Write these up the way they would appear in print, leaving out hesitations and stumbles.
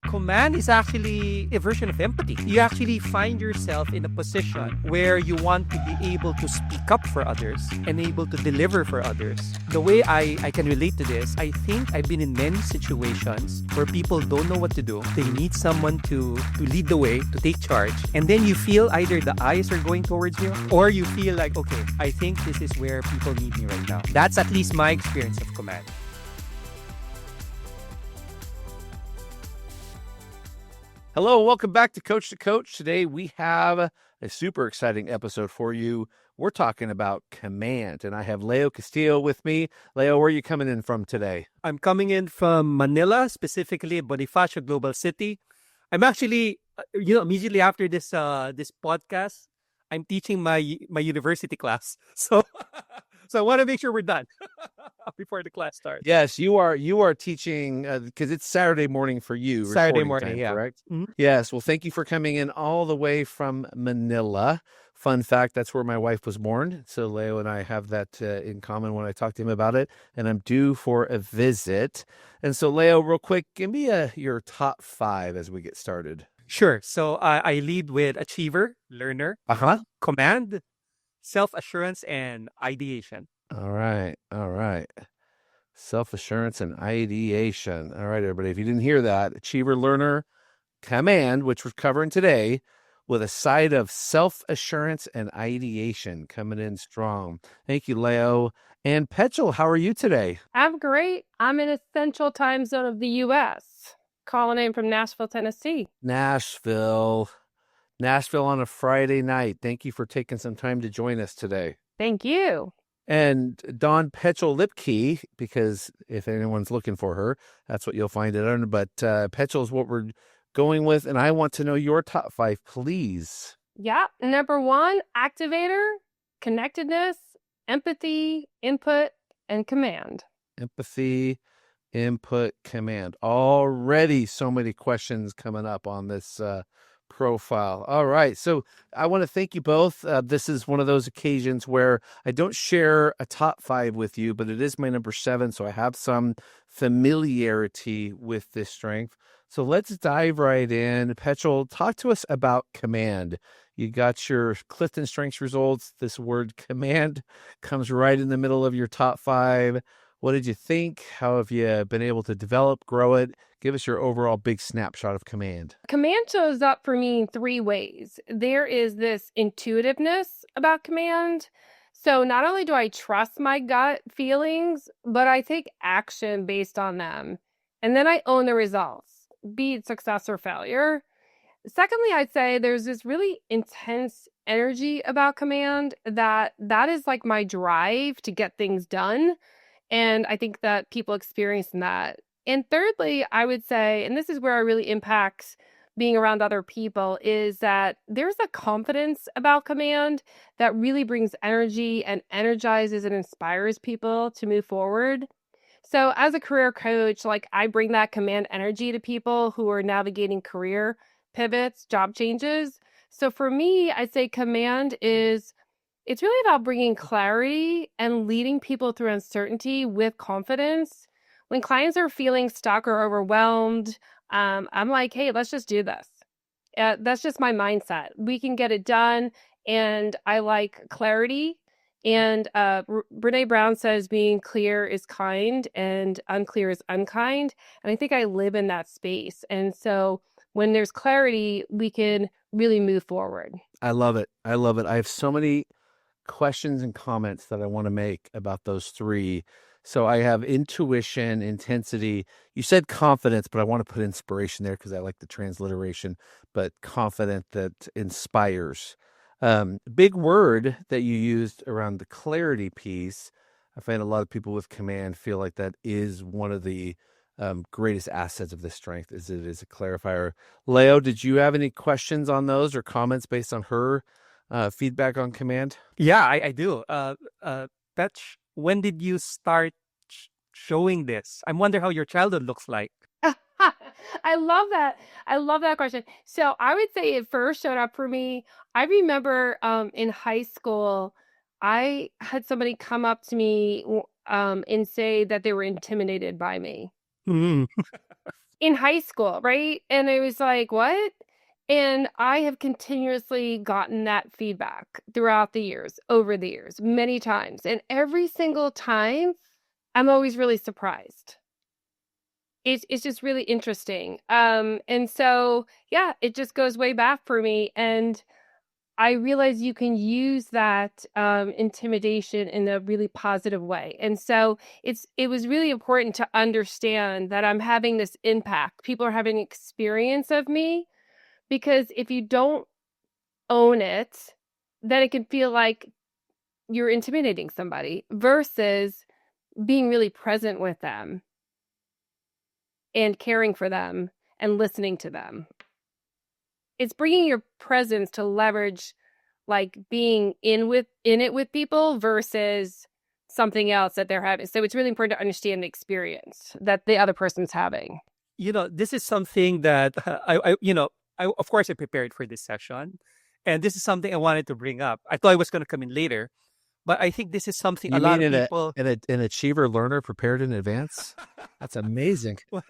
Command is actually a version of empathy. You actually find yourself in a position where you want to be able to speak up for others and able to deliver for others. The way I can relate to this, I think I've been in many situations where people don't know what to do. They need someone to lead the way, to take charge. And then you feel either the eyes are going towards you or you feel like, okay, I think this is where people need me right now. That's at least my experience of command. Hello, welcome back to Coach. Today we have a super exciting episode for you. We're talking about command, and I have Leo Castillo with me. Leo, where are you coming in from today? I'm coming in from Manila, specifically Bonifacio Global City. I'm actually, immediately after this podcast, I'm teaching my university class. So I want to make sure we're done before the class starts. Yes, you are teaching because it's Saturday morning for you. Saturday morning, time, yeah. Correct? Mm-hmm. Yes. Well, thank you for coming in all the way from Manila. Fun fact, that's where my wife was born. So Leo and I have that in common when I talk to him about it. And I'm due for a visit. And so Leo, real quick, give me your top 5 as we get started. Sure. So I lead with achiever, learner, command, self-assurance, and ideation. All right. Self-assurance and ideation. All right, everybody. If you didn't hear that, achiever, learner, command, which we're covering today, with a side of self-assurance and ideation coming in strong. Thank you, Leo. And Petchell, how are you today? I'm great. I'm in a central time zone of the U.S. Calling in from Nashville, Tennessee. Nashville on a Friday night. Thank you for taking some time to join us today. Thank you. And Dawn Petchell Luepke, because if anyone's looking for her, that's what you'll find it under. But Petchell is what we're going with, and I want to know your top 5, please. Yeah. Number 1, activator, connectedness, empathy, input, and command. Empathy, input, command. Already so many questions coming up on this profile. All right. So I want to thank you both. This is one of those occasions where I don't share a top 5 with you, but it is my number 7. So I have some familiarity with this strength. So let's dive right in. Petchell, talk to us about command. You got your CliftonStrengths results. This word command comes right in the middle of your top 5. What did you think? How have you been able to develop, grow it? Give us your overall big snapshot of command. Command shows up for me in 3 ways. There is this intuitiveness about command. So not only do I trust my gut feelings, but I take action based on them. And then I own the results, be it success or failure. Secondly, I'd say there's this really intense energy about command that is like my drive to get things done. And I think that people experience that. And thirdly, I would say, and this is where I really impact being around other people, is that there's a confidence about command that really brings energy and energizes and inspires people to move forward. So as a career coach, I bring that command energy to people who are navigating career pivots, job changes. So for me, I'd say command it's really about bringing clarity and leading people through uncertainty with confidence. When clients are feeling stuck or overwhelmed, I'm like, hey, let's just do this. That's just my mindset. We can get it done. And I like clarity. And Brene Brown says being clear is kind and unclear is unkind. And I think I live in that space. And so when there's clarity, we can really move forward. I love it. I have so many questions and comments that I want to make about those 3. So I have intuition, intensity. You said confidence, but I want to put inspiration there because I like the transliteration, but confident that inspires. Big word that you used around the clarity piece. I find a lot of people with command feel like that is one of the greatest assets of this strength, is it is a clarifier. Leo, did you have any questions on those or comments based on her feedback on command? Yeah, I do. Petch, when did you start showing this? I wonder how your childhood looks like. I love that. I love that question. So I would say it first showed up for me. I remember in high school, I had somebody come up to me and say that they were intimidated by me. Mm. in high school, right? And it was like, what? And I have continuously gotten that feedback throughout the years, over the years, many times. And every single time, I'm always really surprised. It's just really interesting. And so, yeah, it just goes way back for me. And I realize you can use that intimidation in a really positive way. And so it was really important to understand that I'm having this impact. People are having experience of me, because if you don't own it, then it can feel like you're intimidating somebody versus being really present with them and caring for them and listening to them. It's bringing your presence to leverage like being in it with people versus something else that they're having. So it's really important to understand the experience that the other person's having. This is something that of course I prepared for this session, and this is something I wanted to bring up. I thought I was going to come in later, but I think this is something a You lot mean of people. an achiever learner prepared in advance? That's amazing. But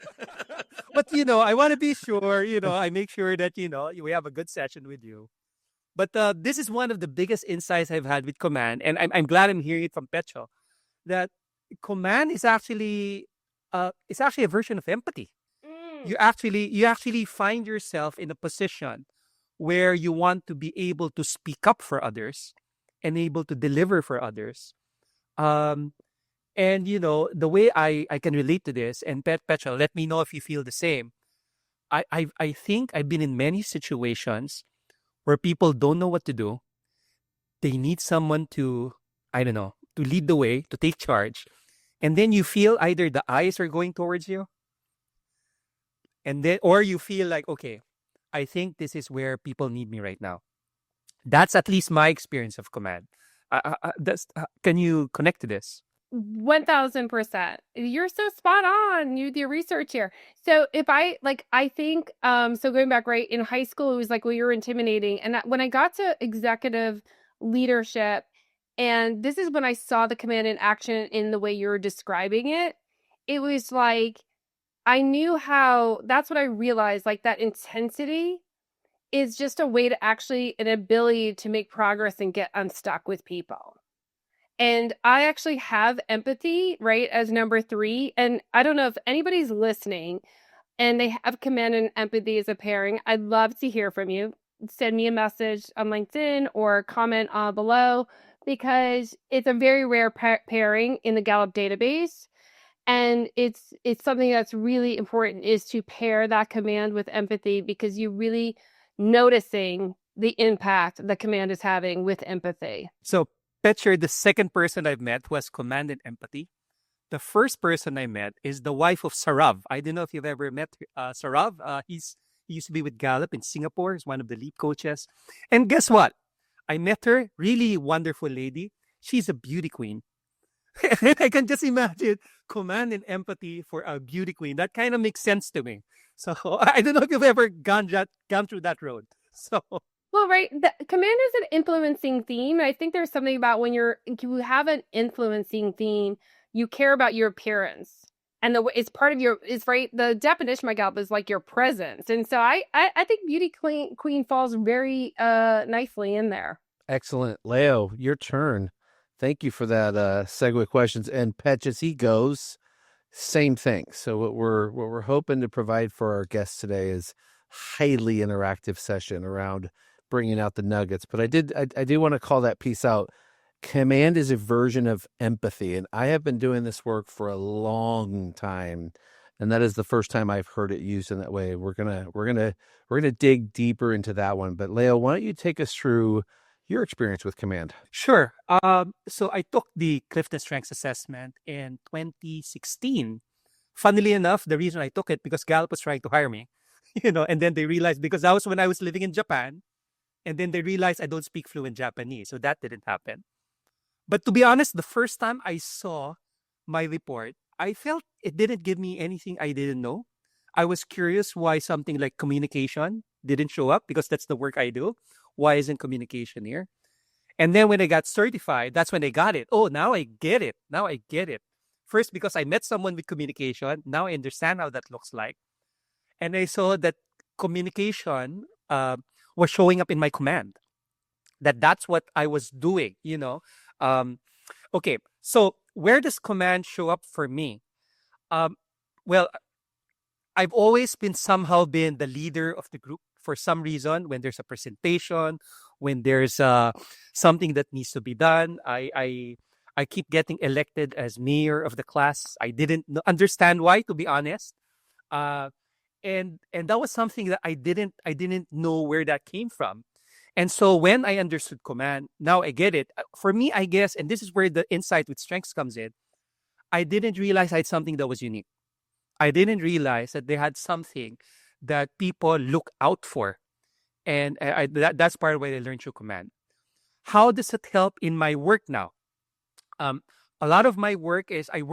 I want to be sure. I make sure that we have a good session with you. But this is one of the biggest insights I've had with command, and I'm glad I'm hearing it from Petchell, that command is actually it's actually a version of empathy. You actually find yourself in a position where you want to be able to speak up for others and able to deliver for others. Um, and the way I can relate to this, and Petchell, let me know if you feel the same. I think I've been in many situations where people don't know what to do. They need someone to, I don't know, to lead the way, to take charge. And then you feel either the eyes are going towards you, and then, or you feel like, okay, I think this is where people need me right now. That's at least my experience of command. Can you connect to this? 1000%. You're so spot on. You do your research here. So I think, so going back, right, in high school, it was like, well, you're intimidating. And when I got to executive leadership, and this is when I saw the command in action in the way you're describing it, it was like, I knew how, that's what I realized, like that intensity is just a way to actually, an ability to make progress and get unstuck with people. And I actually have empathy, right, as number 3. And I don't know if anybody's listening and they have command and empathy as a pairing. I'd love to hear from you. Send me a message on LinkedIn or comment below, because it's a very rare pairing in the Gallup database. And it's something that's really important, is to pair that command with empathy, because you're really noticing the impact the command is having with empathy. So, Petcher, the second person I've met who has command and empathy. The first person I met is the wife of Sarav. I don't know if you've ever met Sarav. He used to be with Gallup in Singapore. He's one of the lead coaches. And guess what? I met her, really wonderful lady. She's a beauty queen. I can just imagine command and empathy for a beauty queen. That kind of makes sense to me. So I don't know if you've ever gone through that road. So. Well, right. The command is an influencing theme. I think there's something about when you have an influencing theme, you care about your appearance, and it's part of it's right. The definition, my Gallup, is like your presence, and so I think beauty queen falls very nicely in there. Excellent, Leo. Your turn. Thank you for that segue questions. And Petch, as he goes, same thing. So what we're hoping to provide for our guests today is highly interactive session around bringing out the nuggets. But I do want to call that piece out. Command is a version of empathy, and I have been doing this work for a long time, and that is the first time I've heard it used in that way. We're gonna dig deeper into that one. But Leo, why don't you take us through your experience with command? Sure. So I took the CliftonStrengths assessment in 2016. Funnily enough, the reason I took it because Gallup was trying to hire me, and then they realized, because that was when I was living in Japan, and then they realized I don't speak fluent Japanese, so that didn't happen. But to be honest, the first time I saw my report, I felt it didn't give me anything I didn't know. I was curious why something like communication didn't show up, because that's the work I do. Why isn't communication here? And then when I got certified, that's when I got it. Oh, now I get it. First, because I met someone with communication. Now I understand how that looks like. And I saw that communication was showing up in my command. That's what I was doing, Um, okay, so where does command show up for me? Um, well, I've always been somehow been the leader of the group for some reason. When there's a presentation, when there's something that needs to be done, I keep getting elected as mayor of the class. I didn't understand why, to be honest. Uh, and that was something that I didn't know where that came from. And so when I understood command, now I get it. For me, I guess, and this is where the insight with strengths comes in. I didn't realize I had something that was unique. I didn't realize that they had something that people look out for. And that's part of what I learned through command. How does it help in my work now? Um, a lot of my work is I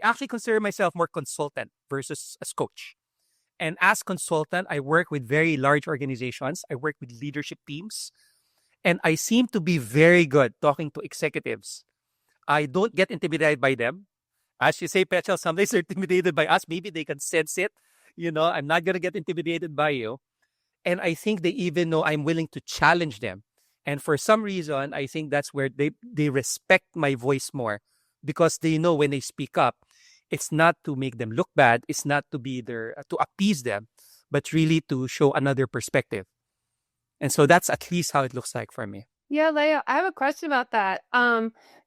actually consider myself more consultant versus as coach. And as consultant, I work with very large organizations. I work with leadership teams. And I seem to be very good talking to executives. I don't get intimidated by them. As you say, Petchell, some days they're intimidated by us. Maybe they can sense it. I'm not going to get intimidated by you. And I think they even know I'm willing to challenge them. And for some reason, I think that's where they respect my voice more, because they know when they speak up, it's not to make them look bad. It's not to be there to appease them, but really to show another perspective. And so that's at least how it looks like for me. Yeah, Leia, I have a question about that.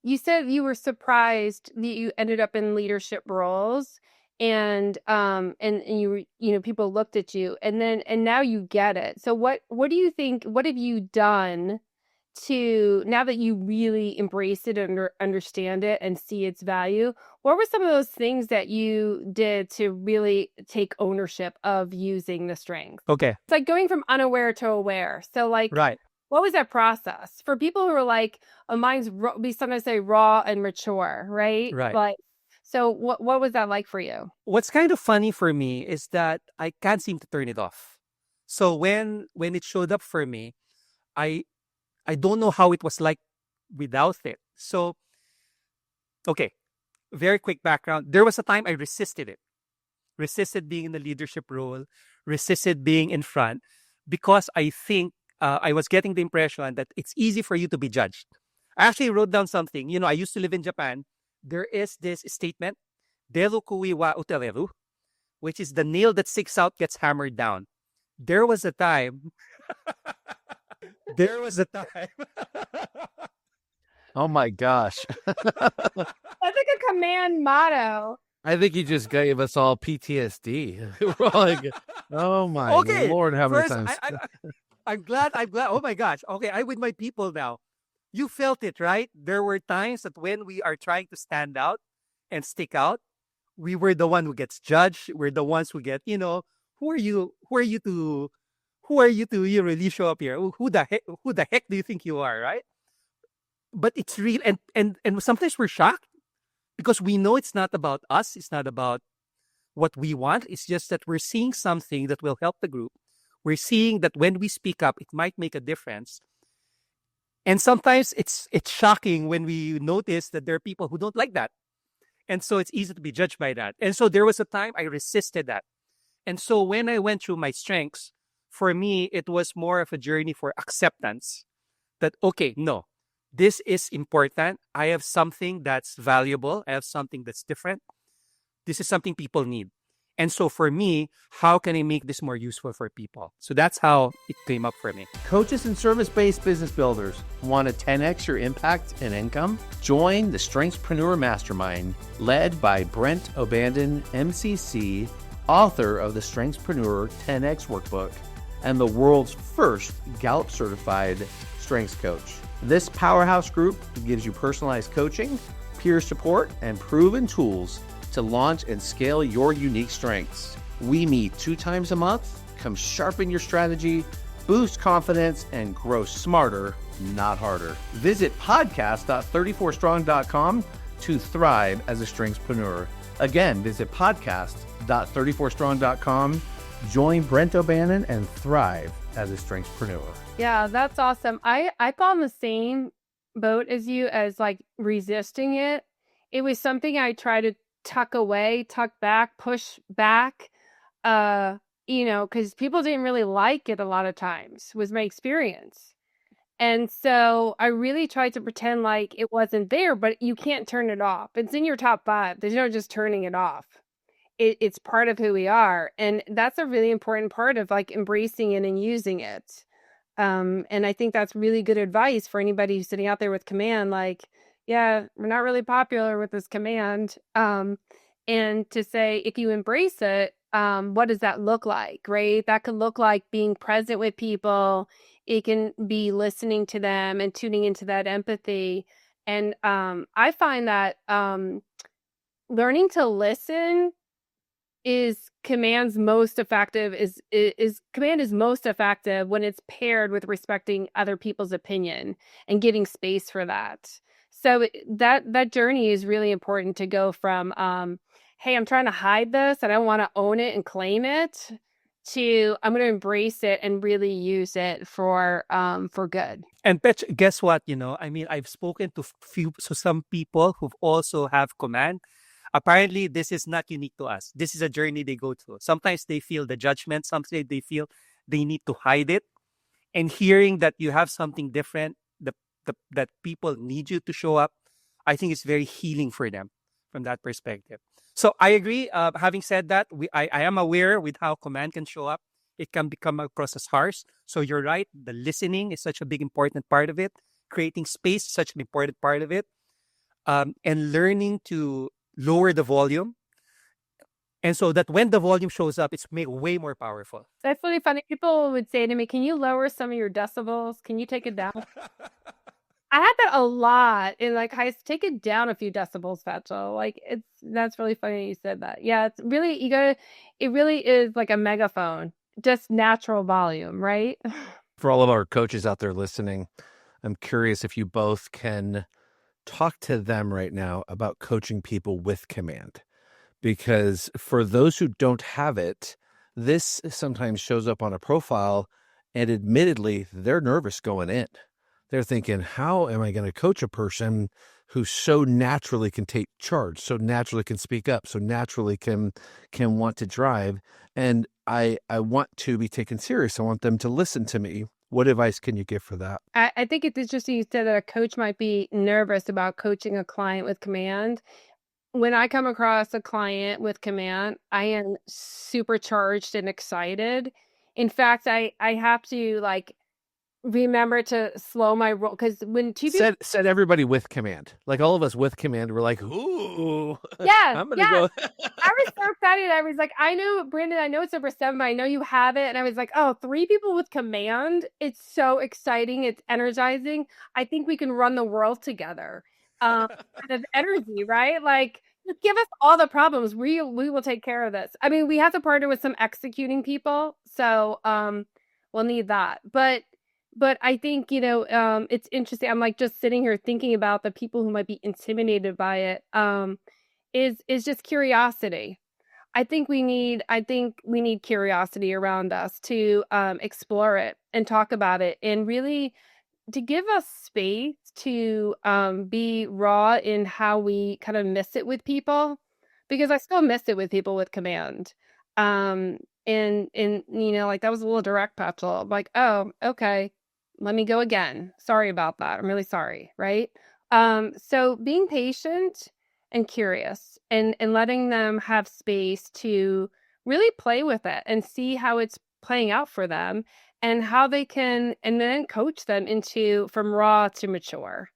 You said you were surprised that you ended up in leadership roles, and people looked at you, and now you get it. So what do you think? What have you done to, now that you really embrace it and understand it and see its value? What were some of those things that you did to really take ownership of using the strength? Okay. It's like going from unaware to aware. So like, Right. what was that process for people who are like, mine's we sometimes say raw and mature, right? Right. Like, so what was that like for you? What's kind of funny for me is that I can't seem to turn it off. So when it showed up for me, I I don't know how it was like without it. So, okay, very quick background. There was a time I resisted it, resisted being in the leadership role, resisted being in front, because I think I was getting the impression that it's easy for you to be judged. I actually wrote down something. I used to live in Japan. There is this statement, Deru kui wa utereru, which is the nail that sticks out gets hammered down. There was a time. There was a time. Oh my gosh. That's like a command motto. I think you just gave us all PTSD. We're all like, oh my Okay, Lord, how many first, times? I'm glad. Oh my gosh. Okay, I'm with my people now. You felt it, right? There were times that when we are trying to stand out and stick out, we were the one who gets judged. We're the ones who get, who are you? You really show up here? Who the heck do you think you are, right? But it's real, and sometimes we're shocked because we know it's not about us. It's not about what we want. It's just that we're seeing something that will help the group. We're seeing that when we speak up, it might make a difference. And sometimes it's shocking when we notice that there are people who don't like that. And so it's easy to be judged by that. And so there was a time I resisted that. And so when I went through my strengths, for me, it was more of a journey for acceptance that, okay, no, this is important. I have something that's valuable. I have something that's different. This is something people need. And so for me, how can I make this more useful for people? So that's how it came up for me. Coaches and service-based business builders want to 10x your impact and income? Join the Strengthspreneur Mastermind, led by Brent O'Bandon, MCC, author of the Strengthspreneur 10x Workbook, and the world's first Gallup-certified strengths coach. This powerhouse group gives you personalized coaching, peer support, and proven tools to launch and scale your unique strengths. We meet 2 times a month. Come sharpen your strategy, boost confidence, and grow smarter, not harder. Visit podcast.34strong.com to thrive as a strengthspreneur. Again, visit podcast.34strong.com. Join Brent O'Bannon and thrive as a strengthspreneur. Yeah, that's awesome. I fall in the same boat as you, as like resisting it. It was something I tried to tuck away, tuck back, push back, because people didn't really like it a lot of times, was my experience. And so I really tried to pretend like it wasn't there, but you can't turn it off. It's in your top 5. There's no just turning it off. It's part of who we are. And that's a really important part of like embracing it and using it. And I think that's really good advice for anybody who's sitting out there with command, like, yeah, we're not really popular with this command. And to say, if you embrace it, what does that look like, right? That could look like being present with people. It can be listening to them and tuning into that empathy. And I find that learning to listen is command is most effective when it's paired with respecting other people's opinion and giving space for that. So that journey is really important to go from hey, I'm trying to hide this and I want to own it and claim it, to I'm going to embrace it and really use it for good. And Petch, guess what? I've spoken to some people who also have command. Apparently, this is not unique to us. This is a journey they go through. Sometimes they feel the judgment. Sometimes they feel they need to hide it. And hearing that you have something different, that people need you to show up, I think it's very healing for them from that perspective. So I agree. Having said that, I am aware with how command can show up. It can become across as harsh. So you're right. The listening is such a big important part of it. Creating space is such an important part of it. And learning to lower the volume. And so that when the volume shows up, it's way more powerful. That's really funny. People would say to me, can you lower some of your decibels? Can you take it down? I had that a lot in like take it down a few decibels, Petchell. Like that's really funny you said that. Yeah, it's really it really is like a megaphone, just natural volume, right? For all of our coaches out there listening, I'm curious if you both can talk to them right now about coaching people with command. Because for those who don't have it, this sometimes shows up on a profile, and admittedly, they're nervous going in. They're thinking, how am I going to coach a person who so naturally can take charge, so naturally can speak up, so naturally can want to drive? And I want to be taken serious. I want them to listen to me. What advice can you give for that? I think it's interesting you said that a coach might be nervous about coaching a client with command. When I come across a client with command, I am supercharged and excited. In fact, I have to like remember to slow my roll, because when two people said everybody with command, like all of us with command, we're like, ooh, yeah, I'm gonna go. I was so excited. I was like, I know, Brandon, I know it's number 7, but I know you have it. And I was like, oh, 3 people with command. It's so exciting. It's energizing. I think we can run the world together. Kind of energy, right? Like, give us all the problems. We will take care of this. I mean, we have to partner with some executing people, so we'll need that. But I think, it's interesting. I'm like just sitting here thinking about the people who might be intimidated by it. Is just curiosity. I think we need curiosity around us to explore it and talk about it, and really to give us space to be raw in how we kind of miss it with people, because I still miss it with people with command. And like that was a little direct, Petchell. Like, oh, okay, let me go again. Sorry about that. I'm really sorry, right? So being patient and curious, and letting them have space to really play with it and see how it's playing out for them, and how they can, and then coach them into from raw to mature.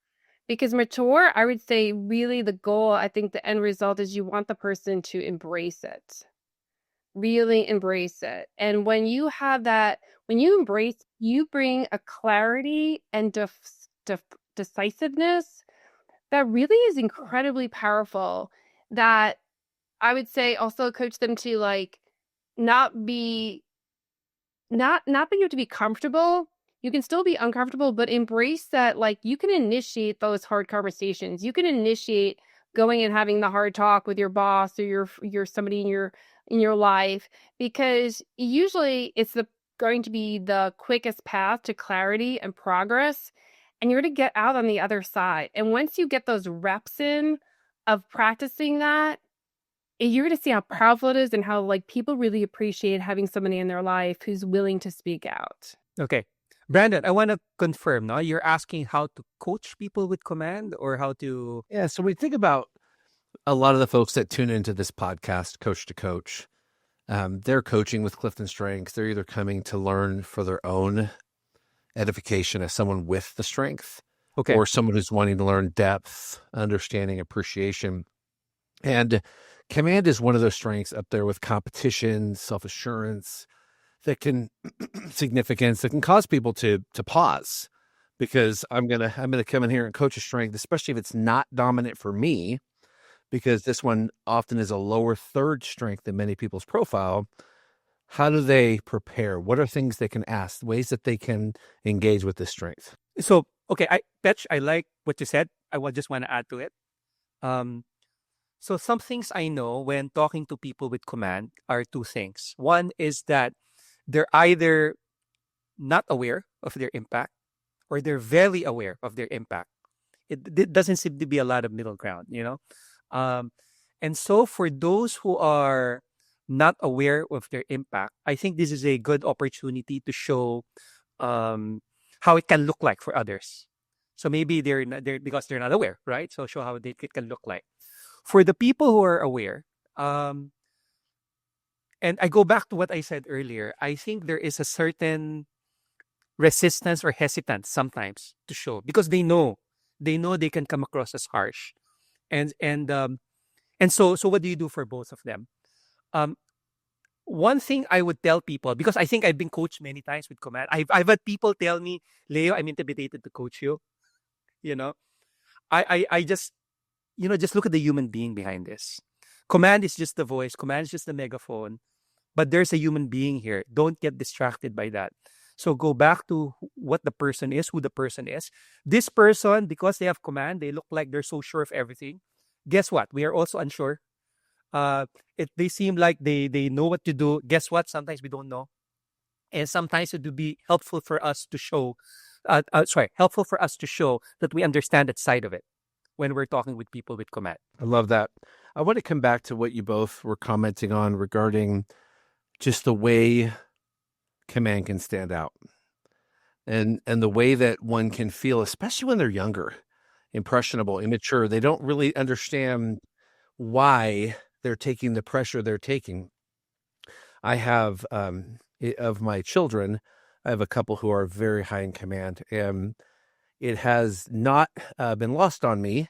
Because mature, I would say, really the goal, I think the end result is you want the person to embrace it. Really embrace it. And when you have that, when you embrace, you bring a clarity and decisiveness that really is incredibly powerful, that I would say also coach them to like not that you have to be comfortable. You can still be uncomfortable, but embrace that, like, you can initiate those hard conversations. You can initiate going and having the hard talk with your boss or your somebody in your life, because usually it's going to be the quickest path to clarity and progress, and you're going to get out on the other side. And once you get those reps in of practicing that, you're going to see how powerful it is and how like people really appreciate having somebody in their life who's willing to speak out. Okay. Brandon, I want to confirm, no? You're asking how to coach people with command or how to. Yeah. So we think about a lot of the folks that tune into this podcast, Coach to Coach. They're coaching with CliftonStrengths. They're either coming to learn for their own edification as someone with the strength, Okay. or someone who's wanting to learn depth, understanding, appreciation. And command is one of those strengths up there with competition, self-assurance, that can significance that can cause people to pause, because I'm gonna come in here and coach a strength, especially if it's not dominant for me, because this one often is a lower third strength in many people's profile. How do they prepare? What are things they can ask? Ways that they can engage with this strength? So, okay, Petch, I like what you said. Just want to add to it. Um, so some things I know when talking to people with command are two things. One is that they're either not aware of their impact or they're very aware of their impact. It doesn't seem to be a lot of middle ground, you know? Um, and so for those who are not aware of their impact, I think this is a good opportunity to show how it can look like for others. So maybe they're because they're not aware, right? So show how it can look like. For the people who are aware, and I go back to what I said earlier, I think there is a certain resistance or hesitance sometimes to show because they know they can come across as harsh. And so what do you do for both of them? Um, One thing I would tell people, because I think I've been coached many times with command. I've had people tell me, Leo, I'm intimidated to coach you. You know, I just just look at the human being behind this. Command is just the voice. Command is just the megaphone. But there's a human being here. Don't get distracted by that. So go back to what the person is, who the person is. This person, because they have command, they look like they're so sure of everything. Guess what? We are also unsure. They seem like they know what to do. Guess what? Sometimes we don't know, and sometimes it would be helpful for us to show. Helpful for us to show that we understand that side of it when we're talking with people with command. I love that. I want to come back to what you both were commenting on regarding just the way command can stand out, and the way that one can feel, especially when they're younger, impressionable, immature. They don't really understand why they're taking the pressure they're taking. I have of my children, I have a couple who are very high in command, and it has not been lost on me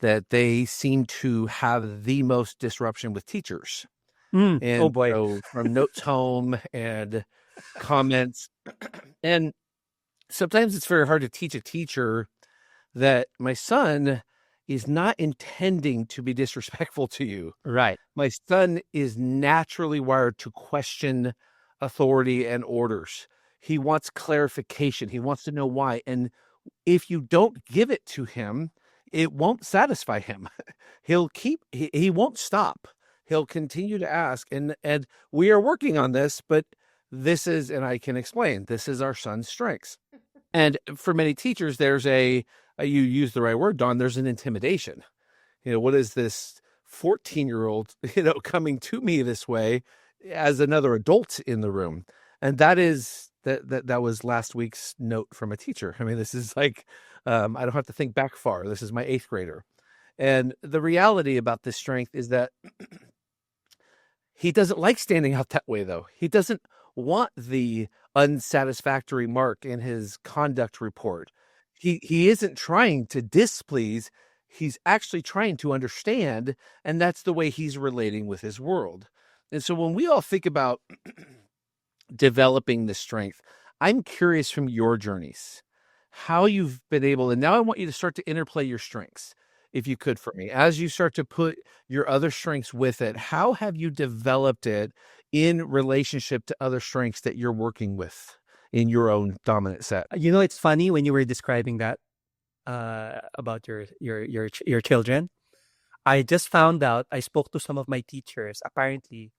that they seem to have the most disruption with teachers. Oh And boy. so from notes home and comments, and sometimes it's very hard to teach a teacher that my son is not intending to be disrespectful to you. Right. My son is naturally wired to question authority and orders. He wants clarification. He wants to know why. And if you don't give it to him, it won't satisfy him. He won't stop. He'll continue to ask. And we are working on this, but this is, and I can explain, this is our son's strengths. And for many teachers, there's you use the right word, Don, there's an intimidation. What is this 14-year-old, coming to me this way as another adult in the room? And that was last week's note from a teacher. I mean, this is like, I don't have to think back far. This is my 8th grader. And the reality about this strength is that he doesn't like standing out that way, though. He doesn't want the unsatisfactory mark in his conduct report. He isn't trying to displease. He's actually trying to understand, and that's the way he's relating with his world. And so when we all think about developing this strength, I'm curious from your journeys, how you've been able, and now I want you to start to interplay your strengths, if you could, for me. As you start to put your other strengths with it, how have you developed it in relationship to other strengths that you're working with in your own dominant set? It's funny when you were describing that about your children. I just found out. I spoke to some of my teachers. Apparently,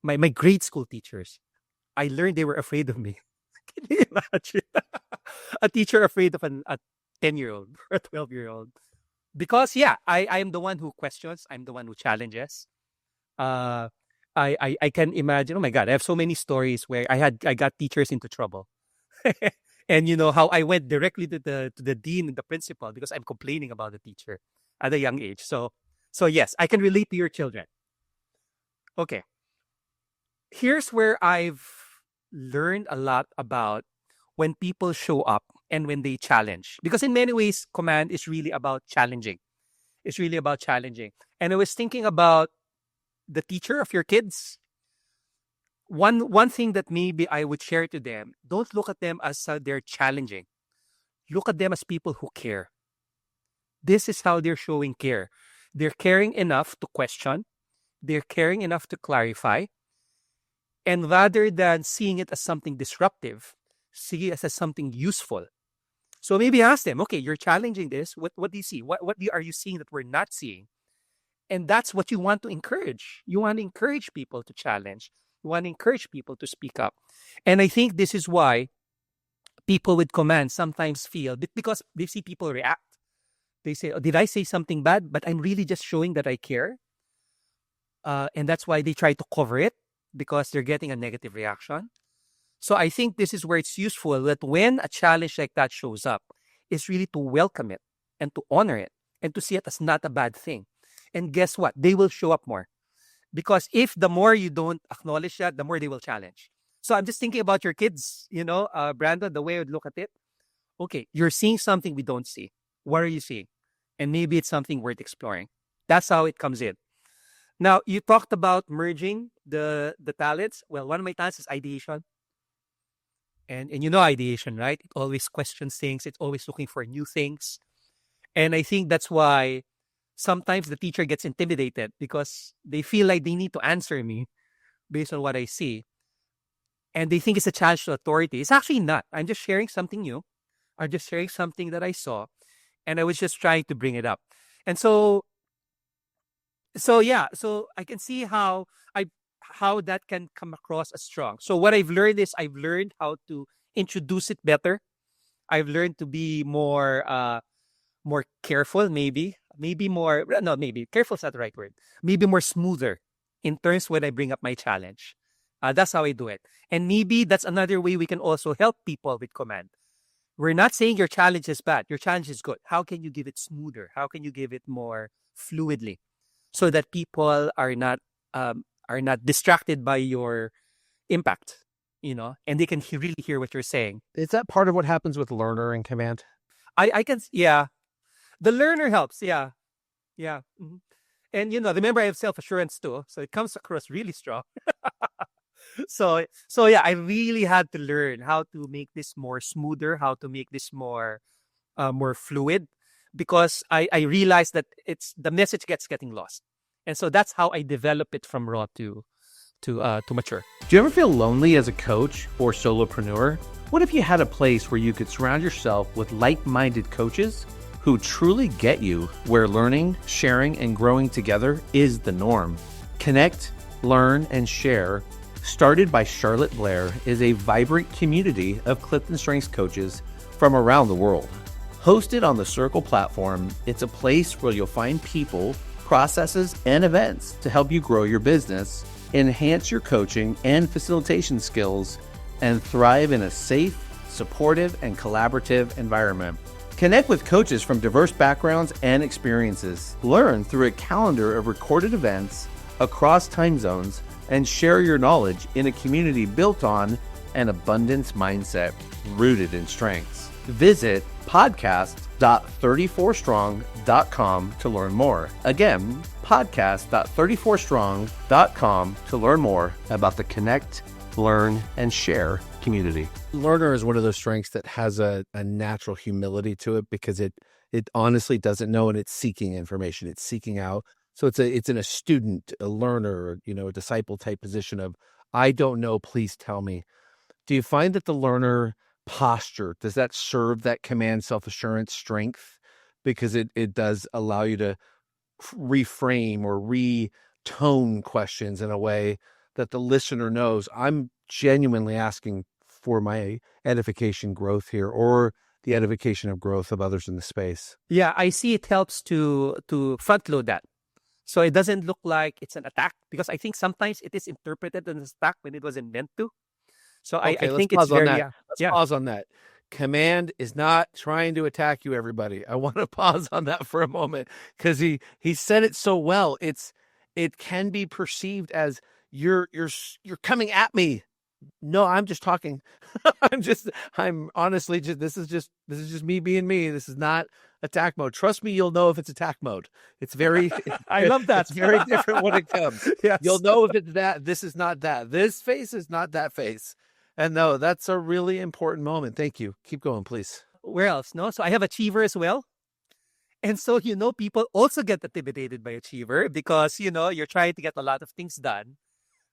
my grade school teachers. I learned they were afraid of me. Can you imagine? A teacher afraid of a 10-year-old or a 12-year-old. Because, I am the one who questions. I'm the one who challenges. I can imagine. Oh my God, I have so many stories where I got teachers into trouble, and you know how I went directly to the dean and the principal because I'm complaining about the teacher at a young age. So yes, I can relate to your children. Okay, here's where I've learned a lot about when people show up and when they challenge. Because in many ways, command is really about challenging. It's really about challenging. And I was thinking about the teacher of your kids. One thing that maybe I would share to them: don't look at them as they're challenging. Look at them as people who care. This is how they're showing care. They're caring enough to question. They're caring enough to clarify. And rather than seeing it as something disruptive, see it as something useful. So maybe ask them, okay, you're challenging this. What do you see? Are you seeing that we're not seeing? And that's what you want to encourage. You want to encourage people to challenge. You want to encourage people to speak up. And I think this is why people with command sometimes feel, because they see people react. They say, oh, did I say something bad? But I'm really just showing that I care. And that's why they try to cover it, because they're getting a negative reaction. So I think this is where it's useful that when a challenge like that shows up, it's really to welcome it and to honor it and to see it as not a bad thing. And guess what? They will show up more. Because if the more you don't acknowledge that, the more they will challenge. So I'm just thinking about your kids, Brandon, the way I would look at it. Okay, you're seeing something we don't see. What are you seeing? And maybe it's something worth exploring. That's how it comes in. Now, you talked about merging the talents. Well, one of my talents is ideation. And you know ideation, right? It always questions things. It's always looking for new things. And I think that's why sometimes the teacher gets intimidated because they feel like they need to answer me based on what I see. And they think it's a challenge to authority. It's actually not. I'm just sharing something new. I'm just sharing something that I saw. And I was just trying to bring it up. And so yeah, so I can see how that can come across as strong. So what I've learned is I've learned how to introduce it better. I've learned to be more careful, maybe more, no, maybe careful is not the right word. Maybe more smoother in terms when I bring up my challenge. That's how I do it. And maybe that's another way we can also help people with command. We're not saying your challenge is bad. Your challenge is good. How can you give it smoother? How can you give it more fluidly so that people are not distracted by your impact, and they can really hear what you're saying. Is that part of what happens with learner and command? I can, yeah. The learner helps, yeah. Yeah. Mm-hmm. And, remember I have self-assurance too, so it comes across really strong. So yeah, I really had to learn how to make this more smoother, how to make this more fluid, because I realized that the message getting lost. And so that's how I develop it from raw to mature. Do you ever feel lonely as a coach or solopreneur? What if you had a place where you could surround yourself with like-minded coaches who truly get you, where learning, sharing, and growing together is the norm? Connect, Learn, and Share, started by Charlotte Blair, is a vibrant community of CliftonStrengths coaches from around the world. Hosted on the Circle platform, it's a place where you'll find people, processes, and events to help you grow your business, enhance your coaching and facilitation skills, and thrive in a safe, supportive, and collaborative environment. Connect with coaches from diverse backgrounds and experiences. Learn through a calendar of recorded events across time zones, and share your knowledge in a community built on an abundance mindset rooted in strengths. Visit podcast.34strong.com to learn more. Again, podcast.34strong.com to learn more about the Connect, Learn, and Share community. Learner is one of those strengths that has a natural humility to it, because it honestly doesn't know, and it's seeking information. It's seeking out. So it's in a student, a learner, a disciple type position of, I don't know, please tell me. Do you find that the learner posture, does that serve that command self-assurance strength? Because it does allow you to reframe or retone questions in a way that the listener knows, I'm genuinely asking for my edification growth here, or the edification of growth of others in the space. Yeah, I see it helps to front load that. So it doesn't look like it's an attack, because I think sometimes it is interpreted as an attack when it wasn't meant to. So I Okay, let's think it's pause on very, that. Let's yeah. pause on that. Command is not trying to attack you, everybody. I want to pause on that for a moment, because he said it so well. It can be perceived as you're coming at me. No, I'm just talking. I'm honestly this is just me being me. This is not attack mode. Trust me, you'll know if it's attack mode. It's very I love that. It's very different when it comes. Yes. You'll know if it's that. This is not that. This face is not that face. And no, that's a really important moment. Thank you. Keep going, please. Where else? No? So I have achiever as well. And so, people also get intimidated by achiever because, you're trying to get a lot of things done.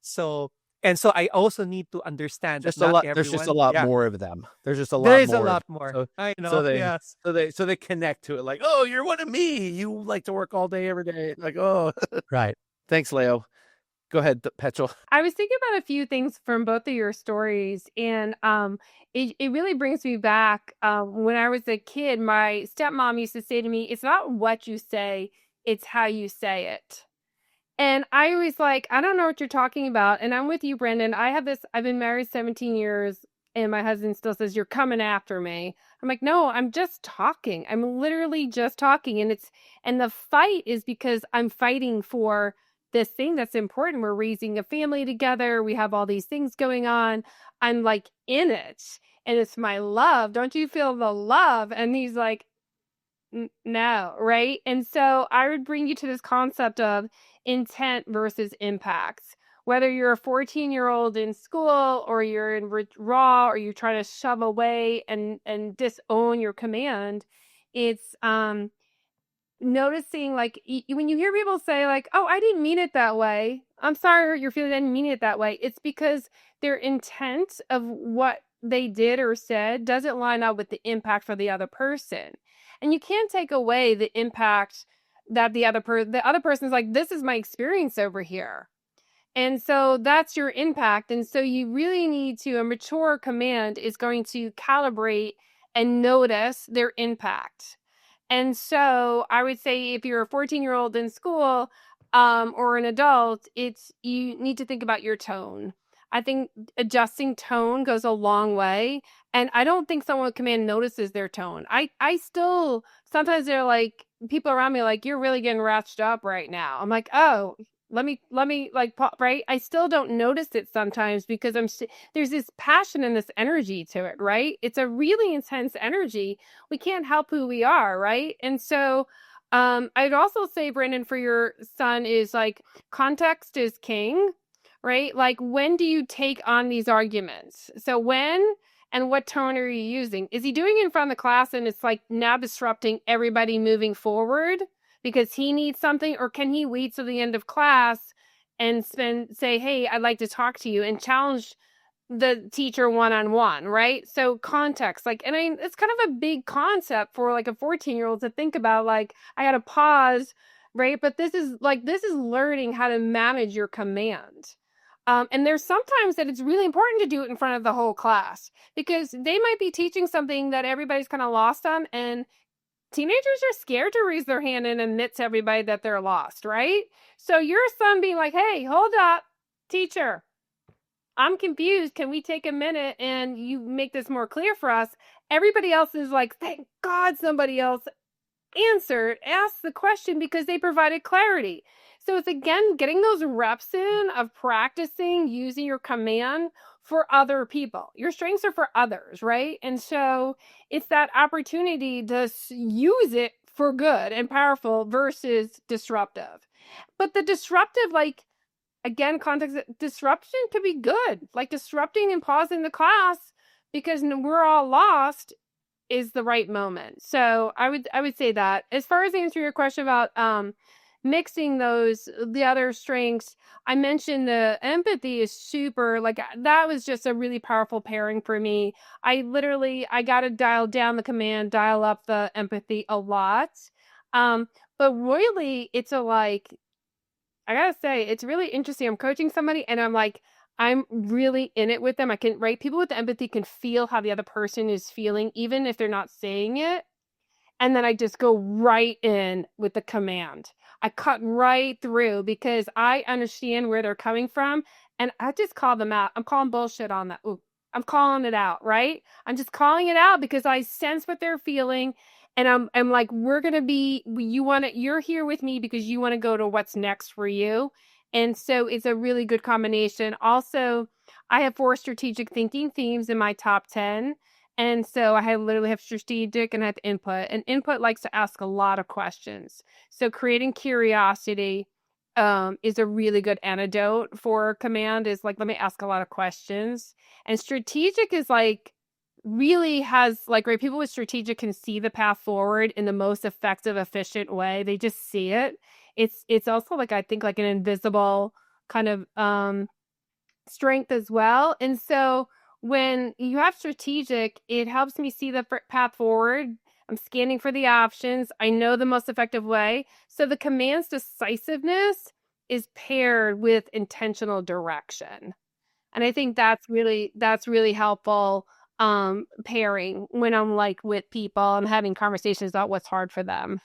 So I also need to understand Just that a not lot. everyone, There's just a lot more of them. There's just a lot There is more. a lot more. So, I know. so they, Yes. so they connect to it like, oh, you're one of me. You like to work all day, every day. Like, oh, Right. Thanks, Leo. Go ahead, Petchell. I was thinking about a few things from both of your stories, and it really brings me back. When I was a kid, my stepmom used to say to me, "It's not what you say, it's how you say it." And I was like, I don't know what you're talking about. And I'm with you, Brendan. I've been married 17 years, and my husband still says, "You're coming after me." I'm like, no, I'm just talking. I'm literally just talking. And the fight is because I'm fighting for this thing that's important. We're raising a family together. We have all these things going on. I'm like in it. And it's my love. Don't you feel the love? And he's like, no, right? And so I would bring you to this concept of intent versus impacts. Whether you're a 14-year-old in school, or you're in raw, or you're trying to shove away and disown your command, it's noticing, like, when you hear people say, like, "Oh, I didn't mean it that way. I'm sorry hurt your feelings. I didn't mean it that way." It's because their intent of what they did or said doesn't line up with the impact for the other person. And you can't take away the impact that the other person's like, "This is my experience over here." And so that's your impact. And so you really need to, a mature command is going to calibrate and notice their impact. And so I would say if you're a 14-year-old in school, or an adult, you need to think about your tone. I think adjusting tone goes a long way. And I don't think someone with command notices their tone. I still, sometimes they're like, people around me are like, "You're really getting ratcheted up right now." I'm like, "Oh, let me like pop," right? I still don't notice it sometimes because there's this passion and this energy to it, right? It's a really intense energy. We can't help who we are, right? And so I'd also say, Brandon, for your son, is like, context is king, right? Like, when do you take on these arguments? So when and what tone are you using? Is he doing it in front of the class and it's like now disrupting everybody moving forward because he needs something? Or can he wait till the end of class and say, "Hey, I'd like to talk to you," and challenge the teacher one-on-one, right? So context, like, and it's kind of a big concept for like a 14-year-old to think about, like, I got to pause, right? But this is learning how to manage your command. And there's sometimes that it's really important to do it in front of the whole class because they might be teaching something that everybody's kind of lost on, and teenagers are scared to raise their hand and admit to everybody that they're lost, right? So your son being like, "Hey, hold up, teacher, I'm confused. Can we take a minute and you make this more clear for us?" Everybody else is like, "Thank God somebody else asked the question because they provided clarity." So it's, again, getting those reps in of practicing using your command for other people. Your strengths are for others, right? And so it's that opportunity to use it for good and powerful versus disruptive. But the disruptive, like, again, context, disruption could be good. Like, disrupting and pausing the class because we're all lost is the right moment. So I would say that. As far as answering your question about mixing the other strengths, I mentioned the empathy is super, like, that was just a really powerful pairing for me. I got to dial down the command, dial up the empathy a lot. But really, it's I gotta say, it's really interesting. I'm coaching somebody and I'm really in it with them. Right? People with empathy can feel how the other person is feeling, even if they're not saying it. And then I just go right in with the command. I cut right through because I understand where they're coming from, and I just call them out. I'm calling bullshit on that. Ooh, I'm calling it out, right? I'm just calling it out because I sense what they're feeling, and I'm like, you're here with me because you want to go to what's next for you. And so it's a really good combination. Also, I have 4 strategic thinking themes in my top 10. And so literally have strategic and I have input. And input likes to ask a lot of questions. So creating curiosity is a really good antidote for command, is like, let me ask a lot of questions. And strategic is like, really has like, right, people with strategic can see the path forward in the most effective, efficient way. They just see it. It's also like, I think, like an invisible kind of strength as well. And so when you have strategic, it helps me see the path forward. I'm scanning for the options. I know the most effective way. So the command's decisiveness is paired with intentional direction. And I think that's really helpful pairing when I'm like with people. I'm having conversations about what's hard for them.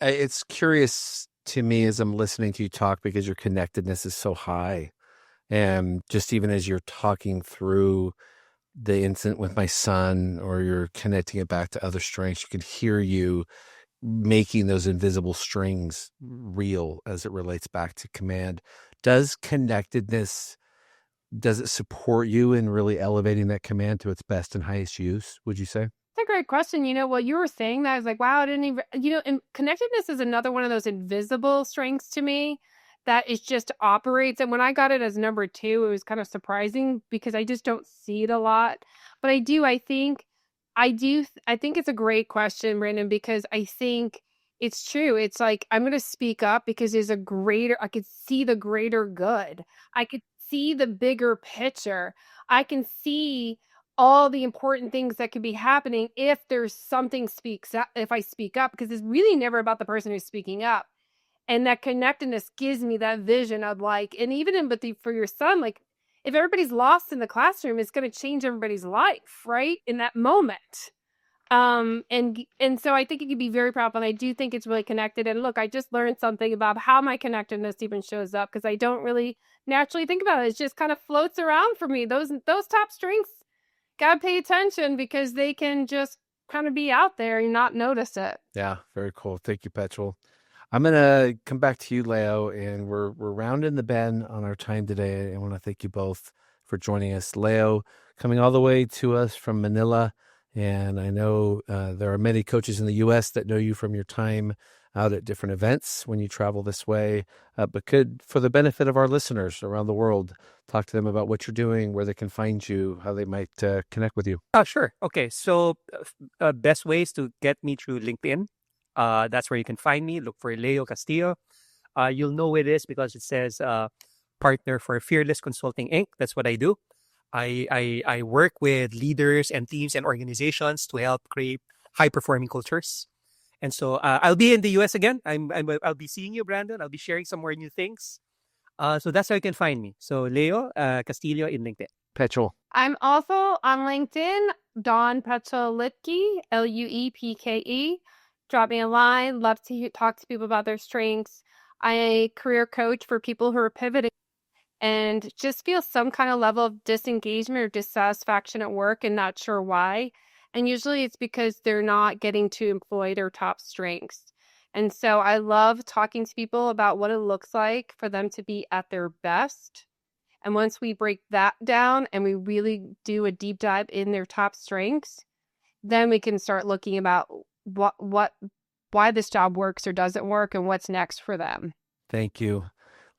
It's curious to me as I'm listening to you talk, because your connectedness is so high. And just even as you're talking through the incident with my son, or you're connecting it back to other strengths, you can hear you making those invisible strings real as it relates back to command. Does connectedness, does it support you in really elevating that command to its best and highest use, would you say? That's a great question. What you were saying, that I was like, wow, I didn't even, and connectedness is another one of those invisible strengths to me that is just operates. And when I got it as number 2, it was kind of surprising because I just don't see it a lot. But I think it's a great question, Brandon, because I think it's true. It's like, I'm going to speak up because I could see the greater good. I could see the bigger picture. I can see all the important things that could be happening if there's something if I speak up, because it's really never about the person who's speaking up. And that connectedness gives me that vision of like, and even empathy for your son, like if everybody's lost in the classroom, it's going to change everybody's life, right? In that moment. And so I think it can be very powerful. And I do think it's really connected. And look, I just learned something about how my connectedness even shows up, because I don't really naturally think about it. It just kind of floats around for me. Those top strengths, gotta pay attention because they can just kind of be out there and not notice it. Yeah, very cool. Thank you, Petchell. I'm going to come back to you, Leo, and we're rounding the bend on our time today. I want to thank you both for joining us. Leo, coming all the way to us from Manila, and I know there are many coaches in the U.S. that know you from your time out at different events when you travel this way, but could, for the benefit of our listeners around the world, talk to them about what you're doing, where they can find you, how they might connect with you. Sure. Okay. So best ways to get me through LinkedIn. That's where you can find me. Look for Leo Castillo. You'll know it is because it says partner for Fearless Consulting Inc. That's what I do. I work with leaders and teams and organizations to help create high-performing cultures. And so I'll be in the US again. I'll be seeing you, Brandon. I'll be sharing some more new things. So that's how you can find me. So Leo Castillo in LinkedIn. Petchell. I'm also on LinkedIn, Dawn Petchell Luepke, Luepke. Drop me a line. Love to talk to people about their strengths. I'm a career coach for people who are pivoting and just feel some kind of level of disengagement or dissatisfaction at work and not sure why. And usually it's because they're not getting to employ their top strengths. And so I love talking to people about what it looks like for them to be at their best. And once we break that down and we really do a deep dive in their top strengths, then we can start looking about why this job works or doesn't work and what's next for them. Thank you.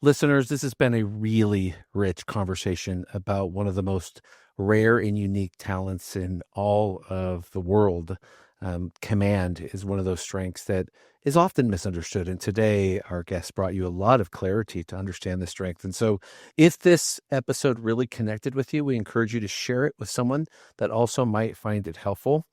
Listeners, this has been a really rich conversation about one of the most rare and unique talents in all of the world. Command is one of those strengths that is often misunderstood. And today, our guest brought you a lot of clarity to understand the strength. And so if this episode really connected with you, we encourage you to share it with someone that also might find it helpful.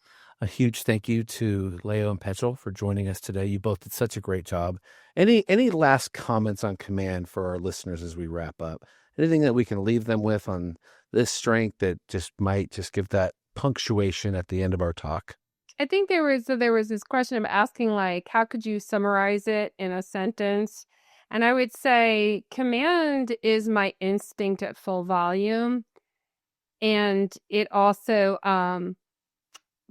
A huge thank you to Leo and Petchell for joining us today. You both did such a great job. Any last comments on command for our listeners as we wrap up? Anything that we can leave them with on this strength that just might just give that punctuation at the end of our talk? I think there was this question of asking, like, how could you summarize it in a sentence? And I would say command is my instinct at full volume, and it also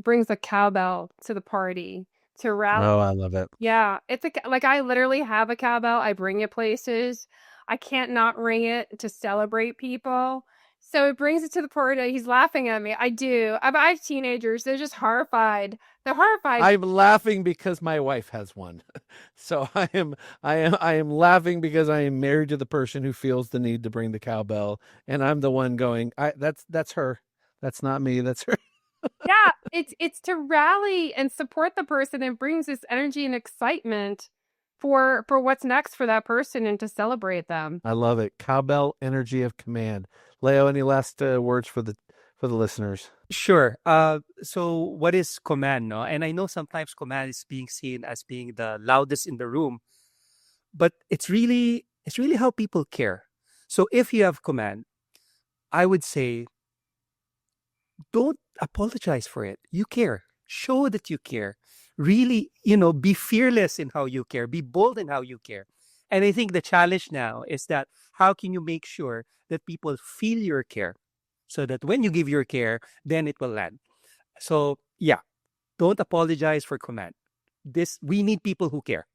brings a cowbell to the party to rally. Oh, I love it. Yeah, it's like I literally have a cowbell. I bring it places. I can't not ring it to celebrate people. So it brings it to the party. He's laughing at me. I do. I have teenagers. They're just horrified. They're horrified. I'm laughing because my wife has one. So I am laughing because I am married to the person who feels the need to bring the cowbell, and I'm the one going, that's her. That's not me. That's her. Yeah, it's to rally and support the person and brings this energy and excitement for what's next for that person and to celebrate them. I love it. Cowbell energy of command. Leo, any last words for the listeners? Sure. So what is command, no? And I know sometimes command is being seen as being the loudest in the room, but it's really how people care. So if you have command, I would say don't apologize for it. You care. Show that you care. Really, be fearless in how you care. Be bold in how you care. And I think the challenge now is that how can you make sure that people feel your care so that when you give your care, then it will land. So yeah, don't apologize for command. We need people who care.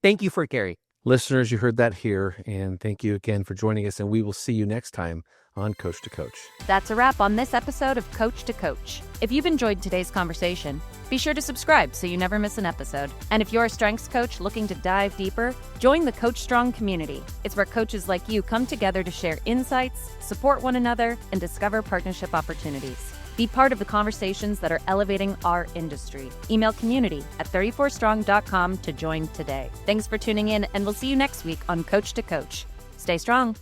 Thank you for caring. Listeners, you heard that here, and thank you again for joining us, and we will see you next time on Coach to Coach. That's a wrap on this episode of Coach to Coach. If you've enjoyed today's conversation, be sure to subscribe so you never miss an episode. And if you're a strengths coach looking to dive deeper, join the Coach Strong community. It's where coaches like you come together to share insights, support one another, and discover partnership opportunities. Be part of the conversations that are elevating our industry. Email community@34strong.com to join today. Thanks for tuning in, and we'll see you next week on Coach to Coach. Stay strong.